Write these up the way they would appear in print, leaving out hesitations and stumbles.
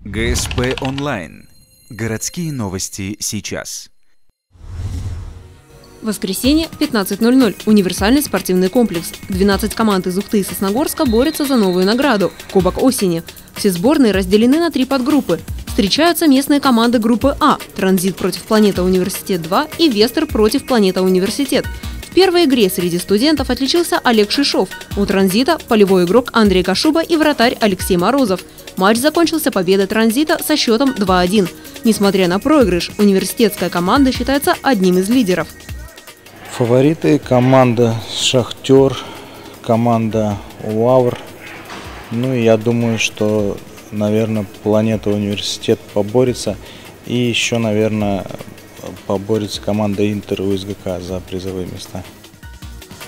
ГСП онлайн. Городские новости сейчас. Воскресенье, 15:00. Универсальный спортивный комплекс. 12 команд из Ухты и Сосногорска борются за новую награду – Кубок осени. Все сборные разделены на 3 подгруппы. Встречаются местные команды группы А – «Транзит» против «Планета Университет-2» и «Вестер» против «Планета Университет». В первой игре среди студентов отличился Олег Шишов. У «Транзита» – полевой игрок Андрей Кашуба и вратарь Алексей Морозов. Матч закончился победой «Транзита» со счетом 2-1. Несмотря на проигрыш, университетская команда считается одним из лидеров. Фавориты – команда «Шахтер», команда «Лавр». Ну и я думаю, что, наверное, «Планета Университет» поборется. И еще, наверное, поборется команда «Интер» УСГК за призовые места.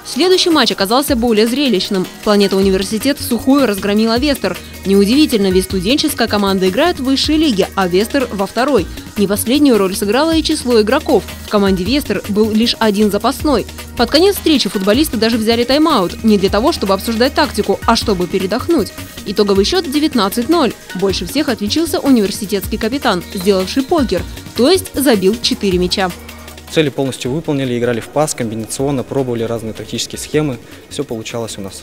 Следующий матч оказался более зрелищным. «Планета Университет» в сухую разгромила «Вестер». Неудивительно, ведь студенческая команда играет в высшей лиге, а «Вестер» во второй. Не последнюю роль сыграло и число игроков. В команде «Вестер» был лишь один запасной. Под конец встречи футболисты даже взяли тайм-аут не для того, чтобы обсуждать тактику, а чтобы передохнуть. Итоговый счет 19-0. Больше всех отличился университетский капитан, сделавший покер, то есть забил 4 мяча. Цели полностью выполнили, играли в пас, комбинационно, пробовали разные тактические схемы. Все получалось у нас.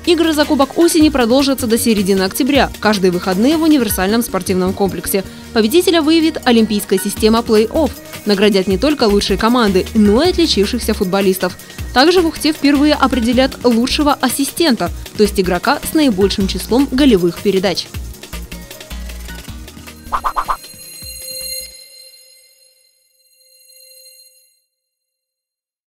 Игры за Кубок осени продолжатся до середины октября, каждые выходные в универсальном спортивном комплексе. Победителя выявит олимпийская система плей-офф. Наградят не только лучшие команды, но и отличившихся футболистов. Также в Ухте впервые определят лучшего ассистента, то есть игрока с наибольшим числом голевых передач.